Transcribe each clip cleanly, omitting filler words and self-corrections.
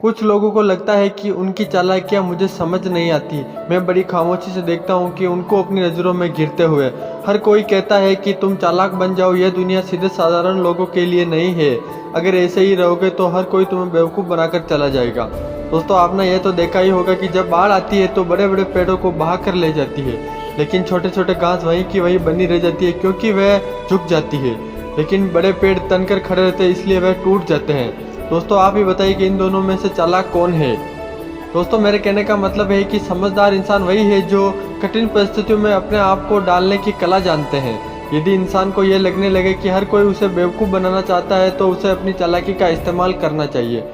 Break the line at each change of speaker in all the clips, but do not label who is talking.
कुछ लोगों को लगता है कि उनकी चालाकियाँ मुझे समझ नहीं आती। मैं बड़ी खामोशी से देखता हूँ कि उनको अपनी नज़रों में गिरते हुए। हर कोई कहता है कि तुम चालाक बन जाओ, यह दुनिया सीधे साधारण लोगों के लिए नहीं है। अगर ऐसे ही रहोगे तो हर कोई तुम्हें बेवकूफ़ बनाकर चला जाएगा। दोस्तों, आपने यह तो देखा ही होगा कि जब बाढ़ आती है तो बड़े बड़े पेड़ों को बहा कर ले जाती है, लेकिन छोटे छोटे घास वहीं की वहीं बनी रह जाती है क्योंकि वह झुक जाती है। लेकिन बड़े पेड़ तनकर खड़े रहते हैं, इसलिए वह टूट जाते हैं। दोस्तों, आप ही बताइए कि इन दोनों में से चालाक कौन है। दोस्तों, मेरे कहने का मतलब है कि समझदार इंसान वही है जो कठिन परिस्थितियों में अपने आप को डालने की कला जानते हैं। यदि इंसान को यह लगने लगे कि हर कोई उसे बेवकूफ़ बनाना चाहता है तो उसे अपनी चालाकी का इस्तेमाल करना चाहिए।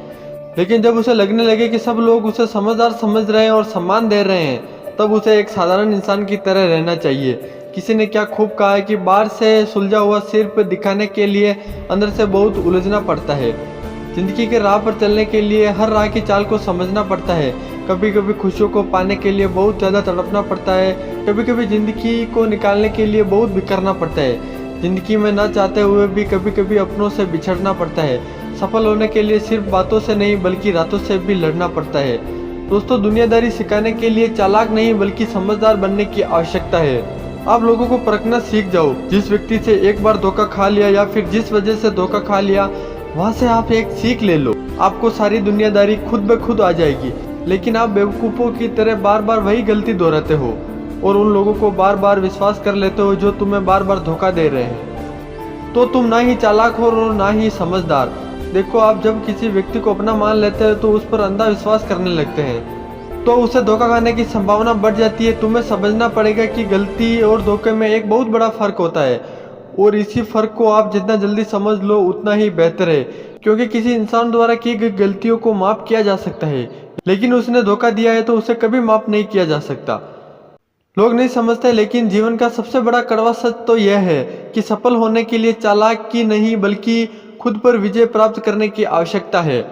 लेकिन जब उसे लगने लगे कि सब लोग उसे समझदार समझ रहे हैं और सम्मान दे रहे हैं, तब उसे एक साधारण इंसान की तरह रहना चाहिए। किसी ने क्या खूब कहा है कि बाहर से सुलझा हुआ सिर्फ दिखाने के लिए अंदर से बहुत उलझना पड़ता है। जिंदगी के राह पर चलने के लिए हर राह की चाल को समझना पड़ता है। कभी कभी खुशियों को पाने के लिए बहुत ज़्यादा तड़पना पड़ता है, कभी कभी जिंदगी को निकालने के लिए बहुत बिखरना पड़ता है। जिंदगी में ना चाहते हुए भी कभी कभी अपनों से बिछड़ना पड़ता है। सफल होने के लिए सिर्फ बातों से नहीं बल्कि रातों से भी लड़ना पड़ता है। दोस्तों, दुनियादारी सिखाने के लिए चालाक नहीं बल्कि समझदार बनने की आवश्यकता है। आप लोगों को परखना सीख जाओ। जिस व्यक्ति से एक बार धोखा खा लिया या फिर जिस वजह से धोखा खा लिया, वहां से आप एक सीख ले लो। आपको सारी दुनियादारी खुद ब खुद आ जाएगी, लेकिन आप बेवकूफ़ों की तरह बार बार वही गलती दोहराते हो और उन लोगों को बार बार विश्वास कर लेते हो जो तुम्हें बार बार धोखा दे रहे हैं। तो तुम ना ही चालाक हो और ना ही समझदार। देखो, आप जब किसी व्यक्ति को अपना मान लेते हो तो उस पर अंधा विश्वास करने लगते हैं, तो उसे धोखा खाने की संभावना बढ़ जाती है। तुम्हें समझना पड़ेगा कि गलती और धोखे में एक बहुत बड़ा फर्क होता है, और इसी फर्क को आप जितना जल्दी समझ लो उतना ही बेहतर है। क्योंकि किसी इंसान द्वारा की गई गलतियों को माफ किया जा सकता है, लेकिन उसने धोखा दिया है तो उसे कभी माफ नहीं किया जा सकता। लोग नहीं समझते, लेकिन जीवन का सबसे बड़ा कड़वा सच तो यह है कि सफल होने के लिए चालाक की नहीं बल्कि खुद पर विजय प्राप्त करने की आवश्यकता है।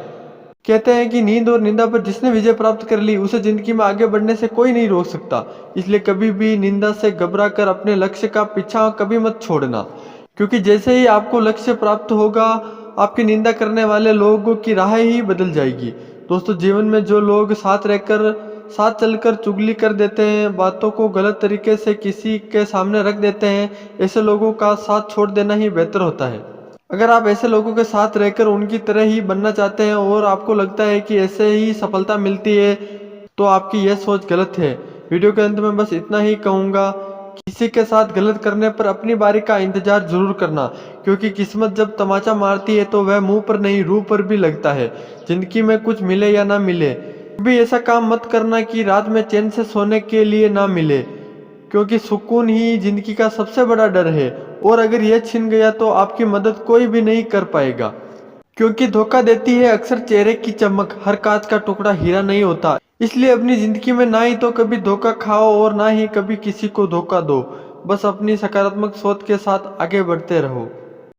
कहते हैं कि नींद और निंदा पर जिसने विजय प्राप्त कर ली उसे जिंदगी में आगे बढ़ने से कोई नहीं रोक सकता। इसलिए कभी भी निंदा से घबरा कर अपने लक्ष्य का पीछा कभी मत छोड़ना, क्योंकि जैसे ही आपको लक्ष्य प्राप्त होगा आपकी निंदा करने वाले लोगों की राह ही बदल जाएगी। दोस्तों, जीवन में जो लोग साथ चलकर चुगली कर देते हैं, बातों को गलत तरीके से किसी के सामने रख देते हैं, ऐसे लोगों का साथ छोड़ देना ही बेहतर होता है। अगर आप ऐसे लोगों के साथ रहकर उनकी तरह ही बनना चाहते हैं और आपको लगता है कि ऐसे ही सफलता मिलती है, तो आपकी यह सोच गलत है। वीडियो के अंत में बस इतना ही कहूँगा, किसी के साथ गलत करने पर अपनी बारी का इंतजार जरूर करना, क्योंकि किस्मत जब तमाचा मारती है तो वह मुंह पर नहीं रूह पर भी लगता है। जिंदगी में कुछ मिले या ना मिले, कभी ऐसा काम मत करना कि रात में चैन से सोने के लिए ना मिले, क्योंकि सुकून ही जिंदगी का सबसे बड़ा डर है, और अगर यह छिन गया तो आपकी मदद कोई भी नहीं कर पाएगा। क्योंकि धोखा देती है अक्सर चेहरे की चमक, हर कांच का टुकड़ा हीरा नहीं होता। इसलिए अपनी जिंदगी में ना ही तो कभी धोखा खाओ और ना ही कभी किसी को धोखा दो। बस अपनी सकारात्मक सोच के साथ आगे बढ़ते रहो।